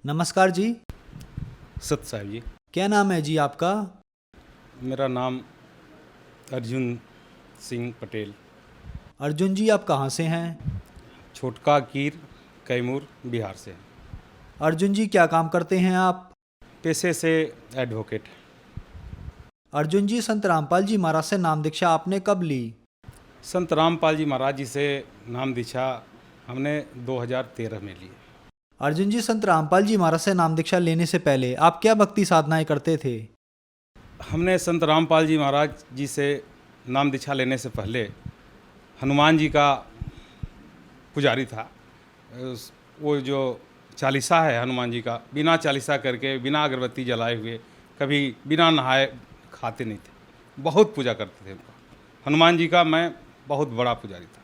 नमस्कार जी। सत साहब जी। क्या नाम है जी आपका? मेरा नाम अर्जुन सिंह पटेल। अर्जुन जी, आप कहाँ से हैं? छोटका कीर, कैमूर, बिहार से। अर्जुन जी, क्या काम करते हैं आप? पेशे से एडवोकेट। अर्जुन जी, संत रामपाल जी महाराज से नाम दीक्षा आपने कब ली? संत रामपाल जी महाराज जी से नाम दीक्षा हमने 2013 में ली। अर्जुन जी, संत रामपाल जी महाराज से नाम दीक्षा लेने से पहले आप क्या भक्ति साधनाएं करते थे? हमने संत रामपाल जी महाराज जी से नाम दीक्षा लेने से पहले हनुमान जी का पुजारी था। वो जो चालीसा है हनुमान जी का, बिना चालीसा करके, बिना अगरबत्ती जलाए हुए, कभी बिना नहाए खाते नहीं थे। बहुत पूजा करते थे उनका। हनुमान जी का मैं बहुत बड़ा पुजारी था।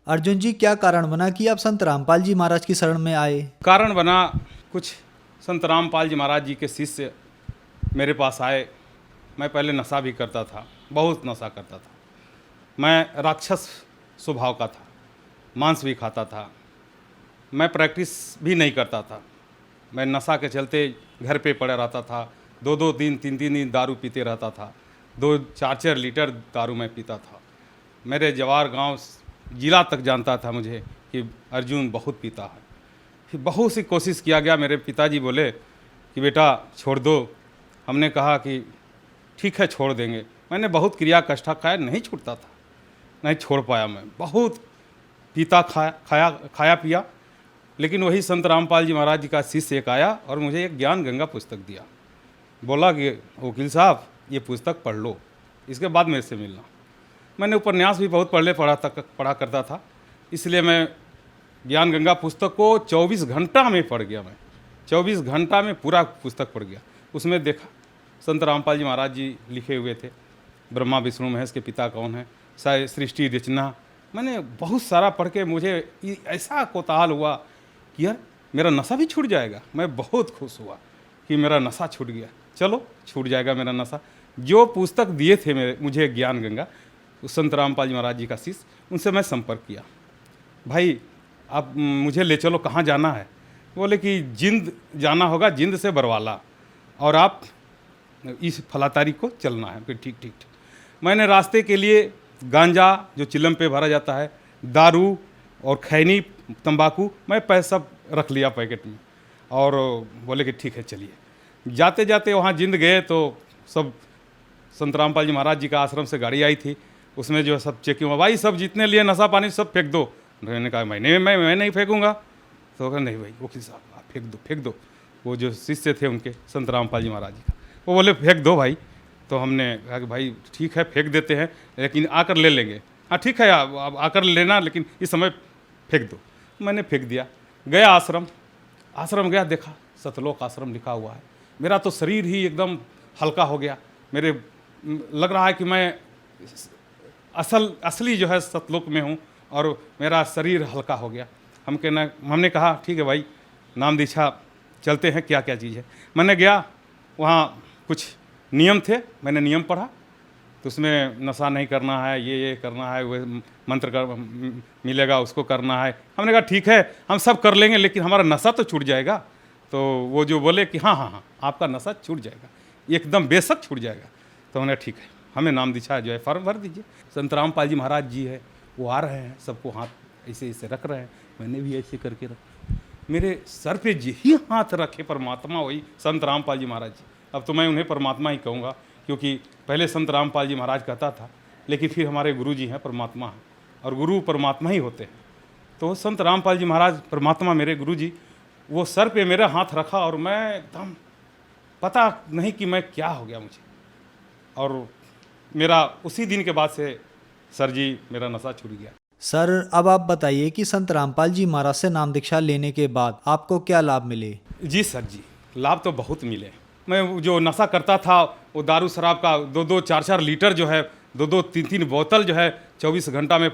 अर्जुन जी, क्या कारण बना कि आप संत रामपाल जी महाराज की शरण में आए? कारण बना, कुछ संत रामपाल जी महाराज जी के शिष्य मेरे पास आए। मैं पहले नशा भी करता था, बहुत नशा करता था। मैं राक्षस स्वभाव का था, मांस भी खाता था। मैं प्रैक्टिस भी नहीं करता था। मैं नशा के चलते घर पे पड़ा रहता था। 2-2 दिन, 3-3 दिन दारू पीते रहता था। 2-4-4 लीटर दारू मैं पीता था। मेरे जवार गांव जिला तक जानता था मुझे कि अर्जुन बहुत पीता है। फिर बहुत सी कोशिश किया गया। मेरे पिताजी बोले कि बेटा छोड़ दो। हमने कहा कि ठीक है छोड़ देंगे। मैंने बहुत क्रिया कष्टा खाया, नहीं छूटता था, नहीं छोड़ पाया। मैं बहुत पीता खाया पिया। लेकिन वही संत रामपाल जी महाराज जी का शिष्य एक आया और मुझे एक ज्ञान गंगा पुस्तक दिया। बोला कि वकील साहब ये पुस्तक पढ़ लो, इसके बाद मेरे से मिलना। मैंने उपन्यास भी बहुत पढ़ा करता था, इसलिए मैं ज्ञान गंगा पुस्तक को 24 घंटा में पढ़ गया। मैं 24 घंटा में पूरा पुस्तक पढ़ गया। उसमें देखा संत रामपाल जी महाराज जी लिखे हुए थे, ब्रह्मा विष्णु महेश के पिता कौन है, सृष्टि रचना। मैंने बहुत सारा पढ़ के मुझे ऐसा कोताहल हुआ कि यार मेरा नशा भी छूट जाएगा। मैं बहुत खुश हुआ कि मेरा नशा छूट गया, चलो छूट जाएगा मेरा नशा। जो पुस्तक दिए थे मुझे ज्ञान गंगा, संत रामपाल जी महाराज जी का शिष्य, उनसे मैं संपर्क किया। भाई आप मुझे ले चलो, कहाँ जाना है? बोले कि जिंद जाना होगा, जिंद से बरवाला, और आप इस फला तारीख को चलना है। फिर ठीक ठीक ठीक। मैंने रास्ते के लिए गांजा जो चिलम पे भरा जाता है, दारू और खैनी तंबाकू, मैं पैसा सब रख लिया पैकेट में, और बोले कि ठीक है चलिए। जाते जाते वहाँ जिंद गए तो सब संत रामपाल जी महाराज जी का आश्रम से गाड़ी आई थी, उसमें जो सब चेकिंग हुआ। भाई सब जितने लिए नशा पानी सब फेंक दो। मैंने कहा मैं नहीं फेंकूंगा। तो कहा नहीं भाई वकील साहब आप फेंक दो। वो जो शिष्य थे उनके संत रामपाल जी महाराज जी का, वो बोले फेंक दो भाई। तो हमने कहा कि भाई ठीक है फेंक देते हैं, लेकिन आकर ले लेंगे। हाँ ठीक है आप आकर लेना, लेकिन इस समय फेंक दो। मैंने फेंक दिया। गया आश्रम गया, देखा सतलोक आश्रम लिखा हुआ है। मेरा तो शरीर ही एकदम हल्का हो गया। मेरे लग रहा है कि मैं असली जो है सतलोक में हूँ, और मेरा शरीर हल्का हो गया। हमने कहा ठीक है भाई नाम दीक्षा चलते हैं, क्या क्या चीज़ है। मैंने गया, वहाँ कुछ नियम थे, मैंने नियम पढ़ा। तो उसमें नशा नहीं करना है, ये करना है, वो मंत्र कर मिलेगा उसको करना है। हमने कहा ठीक है हम सब कर लेंगे, लेकिन हमारा नशा तो छूट जाएगा। तो वो जो बोले कि हाँ आपका नशा छूट जाएगा, एकदम बेशक छूट जाएगा। तो हमने ठीक है, हमें नाम दीक्षा जो है फॉर्म भर दीजिए। संत रामपाल जी महाराज जी है, वो आ रहे हैं, सबको हाथ ऐसे ऐसे रख रहे हैं। मैंने भी ऐसे करके रखा। मेरे सर पे यही हाथ रखे परमात्मा, वही संत रामपाल जी महाराज जी। अब तो मैं उन्हें परमात्मा ही कहूँगा, क्योंकि पहले संत रामपाल जी महाराज कहता था, लेकिन फिर हमारे गुरु जी हैं परमात्मा हैं, और गुरु परमात्मा ही होते हैं। तो संत रामपाल जी महाराज परमात्मा मेरे गुरु जी, वो सर पे मेरा हाथ रखा, और मैं एकदम पता नहीं कि मैं क्या हो गया मुझे। और मेरा उसी दिन के बाद से सर जी मेरा नशा छूट गया। सर, अब आप बताइए कि संत रामपाल जी महाराज से नाम दीक्षा लेने के बाद आपको क्या लाभ मिले? जी सर जी, लाभ तो बहुत मिले। मैं जो नशा करता था, वो दारू शराब का 2-2 4-4 लीटर जो है, 2-2 3-3 बोतल जो है 24 घंटा में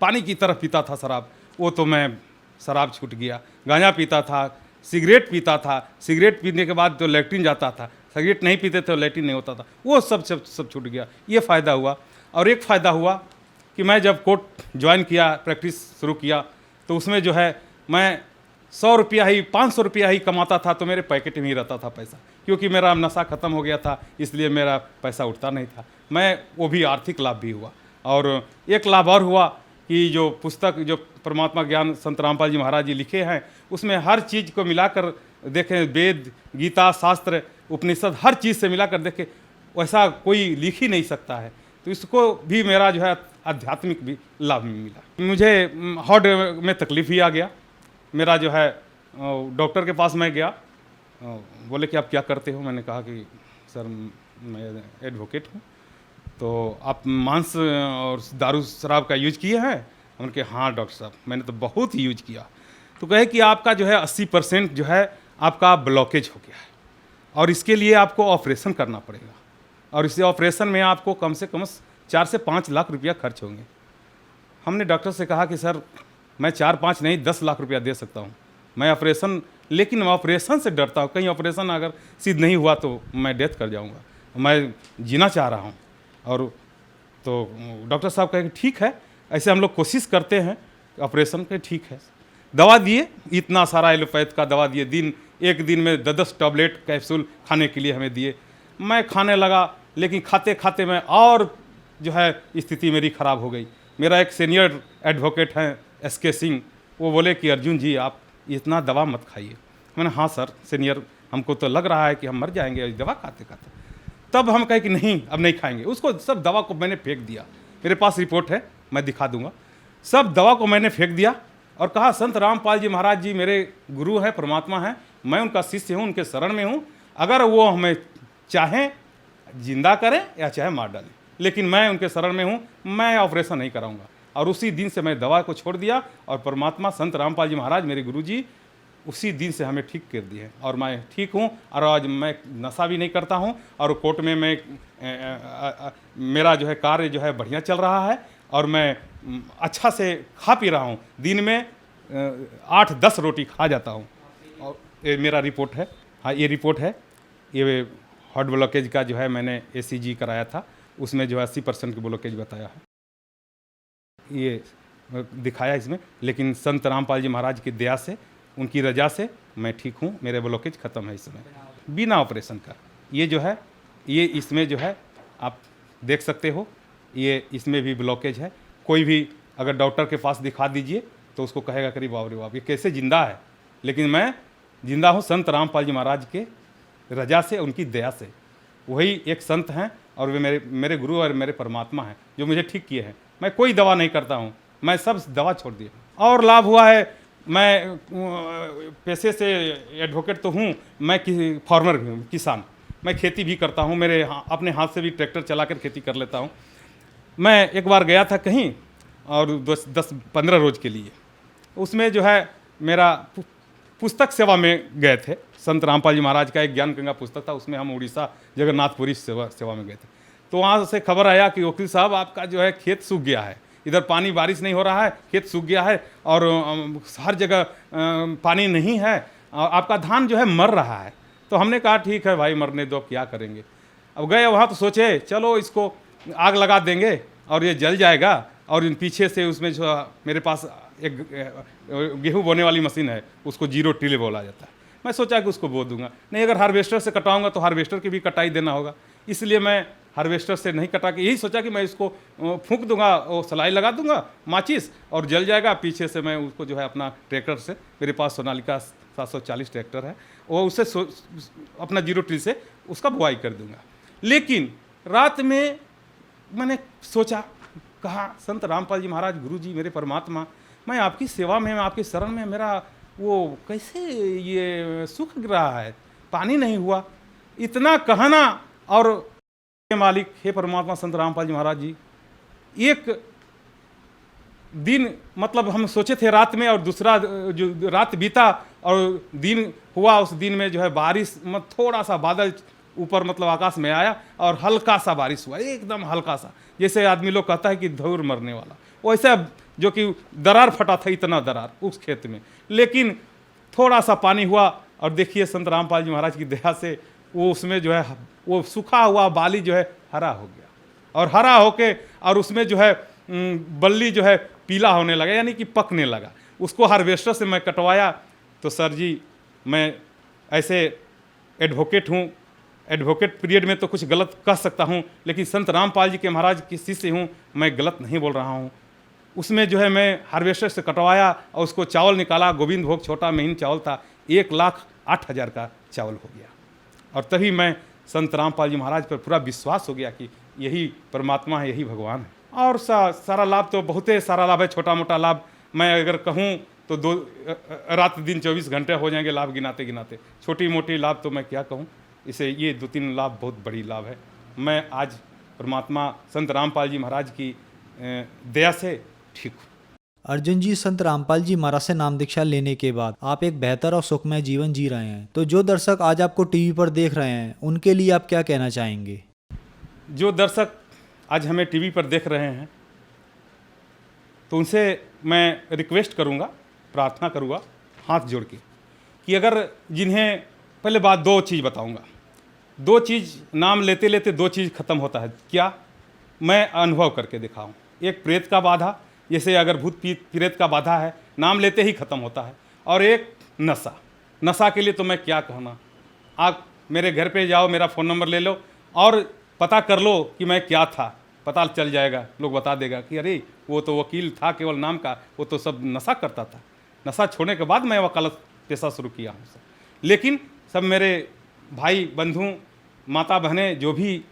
पानी की तरह पीता था शराब। वो तो मैं शराब छूट गया। गांजा पीता था, सिगरेट पीता था, सिगरेट पीने के बाद तो लैट्रिन जाता था, सिगरेट नहीं पीते तो लैट्रिन नहीं होता था, वो सब छूट गया। ये फ़ायदा हुआ। और एक फ़ायदा हुआ कि मैं जब कोर्ट ज्वाइन किया, प्रैक्टिस शुरू किया, तो उसमें जो है मैं 100 रुपया ही 500 रुपया ही कमाता था तो मेरे पैकेट में ही रहता था पैसा, क्योंकि मेरा नशा ख़त्म हो गया था, इसलिए मेरा पैसा उठता नहीं था। मैं वो भी आर्थिक लाभ भी हुआ। और एक लाभ और हुआ कि जो पुस्तक जो परमात्मा ज्ञान संत रामपाल जी महाराज जी लिखे हैं, उसमें हर चीज़ को मिलाकर देखें, वेद, गीता, शास्त्र, उपनिषद, हर चीज़ से मिलाकर देखें, वैसा कोई लिख ही नहीं सकता है। तो इसको भी मेरा जो है आध्यात्मिक भी लाभ मिला। मुझे हार्ट में तकलीफ़ ही आ गया। मेरा जो है डॉक्टर के पास मैं गया, बोले कि आप क्या करते हो? मैंने कहा कि सर मैं एडवोकेट हूँ। तो आप मांस और दारू शराब का यूज किए हैं? उनके हाँ डॉक्टर साहब मैंने तो बहुत ही यूज किया। तो कहे कि आपका जो है 80% जो है आपका ब्लॉकेज हो गया है और इसके लिए आपको ऑपरेशन करना पड़ेगा, और इस ऑपरेशन में आपको कम से कम 4 से 5 लाख रुपया खर्च होंगे। हमने डॉक्टर से कहा कि सर मैं 4-5 नहीं 10 लाख रुपया दे सकता हूँ मैं ऑपरेशन, लेकिन मैं ऑपरेशन से डरता हूँ, कहीं ऑपरेशन अगर सिद्ध नहीं हुआ तो मैं डेथ कर जाऊँगा, मैं जीना चाह रहा हूँ। और तो डॉक्टर साहब कहे कि ठीक है, ऐसे हम लोग कोशिश करते हैं ऑपरेशन के, ठीक है। दवा दिए, इतना सारा एलोपैथ का दवा दिए, एक दिन में 10 टैबलेट कैप्सूल खाने के लिए हमें दिए। मैं खाने लगा, लेकिन खाते खाते मैं और जो है स्थिति मेरी ख़राब हो गई। मेरा एक सीनियर एडवोकेट हैं SK सिंह, वो बोले कि अर्जुन जी आप इतना दवा मत खाइए। मैंने हाँ सर सीनियर, हमको तो लग रहा है कि हम मर जाएंगे दवा खाते खाते। तब हम कहे कि नहीं अब नहीं खाएंगे, उसको सब दवा को मैंने फेंक दिया। मेरे पास रिपोर्ट है, मैं दिखा दूंगा। सब दवा को मैंने फेंक दिया और कहा संत रामपाल जी महाराज जी मेरे गुरु हैं, परमात्मा हैं, मैं उनका शिष्य हूँ, उनके शरण में हूँ। अगर वो हमें चाहें जिंदा करें या चाहे मार डालें, लेकिन मैं उनके शरण में हूँ, मैं ऑपरेशन नहीं कराऊंगा। और उसी दिन से मैं दवा को छोड़ दिया और परमात्मा संत रामपाल जी महाराज मेरे गुरु जी उसी दिन से हमें ठीक कर दिए और मैं ठीक हूँ। और आज मैं नशा भी नहीं करता हूँ और कोर्ट में मैं मेरा जो है कार्य जो है बढ़िया चल रहा है और मैं अच्छा से खा पी रहा हूँ। दिन में 8-10 रोटी खा जाता हूँ। और ये मेरा रिपोर्ट है, हाँ ये रिपोर्ट है। ये हार्ट ब्लॉकेज का जो है मैंने ACG कराया था, उसमें जो है 80% की ब्लॉकेज बताया है, ये दिखाया इसमें। लेकिन संत रामपाल जी महाराज की दया से, उनकी रजा से मैं ठीक हूँ, मेरे ब्लॉकेज ख़त्म है इस समय बिना ऑपरेशन का। ये जो है ये इसमें जो है आप देख सकते हो, ये इसमें भी ब्लॉकेज है। कोई भी अगर डॉक्टर के पास दिखा दीजिए तो उसको कहेगा करीब बाप रे बाप ये कैसे जिंदा है, लेकिन मैं जिंदा हूँ संत रामपाल जी महाराज के रजा से, उनकी दया से। वही एक संत हैं और वे मेरे गुरु और मेरे परमात्मा हैं जो मुझे ठीक किए हैं। मैं कोई दवा नहीं करता हूँ, मैं सब दवा छोड़ दिया। और लाभ हुआ है, मैं पैसे से एडवोकेट तो हूँ, मैं फार्मर भी हूँ, किसान। मैं खेती भी करता हूँ, मेरे अपने हाथ से भी ट्रैक्टर चलाकर खेती कर लेता हूँ। मैं एक बार गया था कहीं और 10-15 रोज़ के लिए, उसमें जो है मेरा पुस्तक सेवा में गए थे। संत रामपाल जी महाराज का एक ज्ञान गंगा पुस्तक था, उसमें हम उड़ीसा जगन्नाथपुरी सेवा में गए थे। तो वहाँ से खबर आया कि वकील साहब आपका जो है खेत सूख गया है, इधर पानी बारिश नहीं हो रहा है, खेत सूख गया है और हर जगह पानी नहीं है, आपका धान जो है मर रहा है। तो हमने कहा ठीक है भाई मरने दो, क्या करेंगे। अब गए वहाँ तो सोचे चलो इसको आग लगा देंगे और ये जल जाएगा। और पीछे से उसमें जो मेरे पास एक गेहूँ बोने वाली मशीन है, उसको 0 टिले बोला जाता है। मैं सोचा कि उसको बो दूंगा, नहीं अगर हार्वेस्टर से कटाऊंगा तो हार्वेस्टर की भी कटाई देना होगा, इसलिए मैं हार्वेस्टर से नहीं कटा के यही सोचा कि मैं इसको फूंक दूंगा, वो सलाई लगा दूंगा माचिस और जल जाएगा। पीछे से मैं उसको जो है अपना ट्रैक्टर से, मेरे पास सोनालिका 740 ट्रैक्टर है, वो उससे अपना 0 टिल से उसका बुआई कर दूंगा। लेकिन रात में मैंने सोचा, कहा संत रामपाल जी महाराज गुरु जी मेरे परमात्मा, मैं आपकी सेवा में, मैं आपकी शरण में, मेरा वो कैसे ये सूख रहा है, पानी नहीं हुआ। इतना कहना और मालिक हे परमात्मा संत रामपाल जी महाराज जी, एक दिन मतलब हम सोचे थे रात में और दूसरा जो रात बीता और दिन हुआ, उस दिन में जो है बारिश थोड़ा सा बादल ऊपर मतलब आकाश में आया और हल्का सा बारिश हुआ, एकदम हल्का सा, जैसे आदमी लोग कहता है कि धूर मरने वाला, वैसे जो कि दरार फटा था, इतना दरार उस खेत में। लेकिन थोड़ा सा पानी हुआ और देखिए संत रामपाल जी महाराज की दया से वो उसमें जो है वो सूखा हुआ बाली जो है हरा हो गया, और हरा होके और उसमें जो है बल्ली जो है पीला होने लगा, यानी कि पकने लगा। उसको हार्वेस्टर से मैं कटवाया तो सर जी मैं ऐसे एडवोकेट हूँ, एडवोकेट पीरियड में तो कुछ गलत कह सकता हूँ, लेकिन संत रामपाल जी के महाराज के शिष्य हूँ, मैं गलत नहीं बोल रहा हूँ। उसमें जो है मैं हार्वेस्टर से कटवाया और उसको चावल निकाला, गोविंद भोग छोटा महीन चावल था, 1,08,000 का चावल हो गया। और तभी मैं संत रामपाल जी महाराज पर पूरा विश्वास हो गया कि यही परमात्मा है, यही भगवान है। और सारा लाभ तो बहुत सारा लाभ है, छोटा मोटा लाभ मैं अगर कहूँ तो रात दिन 24 घंटे हो जाएंगे लाभ गिनाते गिनाते। छोटी मोटी लाभ तो मैं क्या कहूँ, इसे ये 2-3 लाभ बहुत बड़ी लाभ है। मैं आज परमात्मा संत रामपाल जी महाराज की दया से ठीक हूँ। अर्जुन जी, संत रामपाल जी महाराज से नाम दीक्षा लेने के बाद आप एक बेहतर और सुखमय जीवन जी रहे हैं, तो जो दर्शक आज आपको टीवी पर देख रहे हैं उनके लिए आप क्या कहना चाहेंगे? जो दर्शक आज हमें टीवी पर देख रहे हैं तो उनसे मैं रिक्वेस्ट करूंगा, प्रार्थना करूंगा हाथ जोड़ के कि अगर जिन्हें पहले बात 2 चीज़ बताऊंगा। 2 चीज़ नाम लेते लेते 2 चीज़ खत्म होता है। क्या? मैं अनुभव करके दिखाऊं। एक प्रेत का बाधा, जैसे अगर भूत प्रेत का बाधा है नाम लेते ही खत्म होता है। और एक नशा, नशा के लिए तो मैं क्या कहना। आप मेरे घर पे जाओ, मेरा फ़ोन नंबर ले लो और पता कर लो कि मैं क्या था, पता चल जाएगा। लोग बता देगा कि अरे वो तो वकील था केवल नाम का, वो तो सब नशा करता था। नशा छोड़ने के बाद मैं वकालत पेशा शुरू किया हूँ सर। लेकिन सब मेरे भाई बंधु माता बहनें जो भी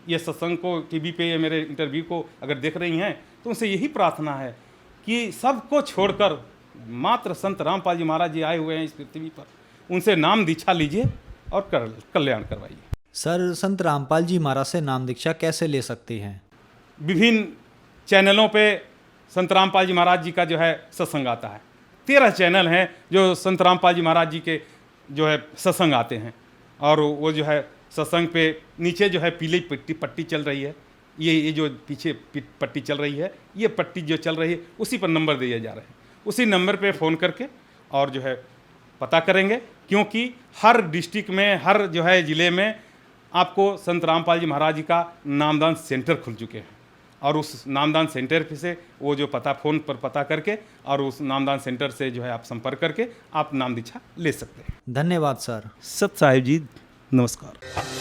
ये सत्संग को टीवी पे, ये मेरे इंटरव्यू को अगर देख रही हैं तो उनसे यही प्रार्थना है कि सबको छोड़कर मात्र संत रामपाल जी महाराज जी आए हुए हैं इस पृथ्वी पर, उनसे नाम दीक्षा लीजिए और कल्याण करवाइए। सर, संत रामपाल जी महाराज से नाम दीक्षा कैसे ले सकते हैं? विभिन्न चैनलों पे संत रामपाल जी महाराज जी का जो है सत्संग आता है। 13 चैनल हैं जो संत रामपाल जी महाराज जी के जो है सत्संग आते हैं। और वो जो है सत्संग पे नीचे जो है पीली पट्टी चल रही है, ये जो पीछे पट्टी चल रही है, ये पट्टी जो चल रही है उसी पर नंबर दिए जा रहे हैं। उसी नंबर पे फ़ोन करके और जो है पता करेंगे, क्योंकि हर डिस्ट्रिक्ट में, हर जो है ज़िले में आपको संत रामपाल जी महाराज जी का नामदान सेंटर खुल चुके हैं। और उस नामदान सेंटर से वो जो पता फ़ोन पर पता करके और उस नामदान सेंटर से जो है आप संपर्क करके आप नाम दीक्षा ले सकते हैं। धन्यवाद सर। सत साहिब जी, नमस्कार।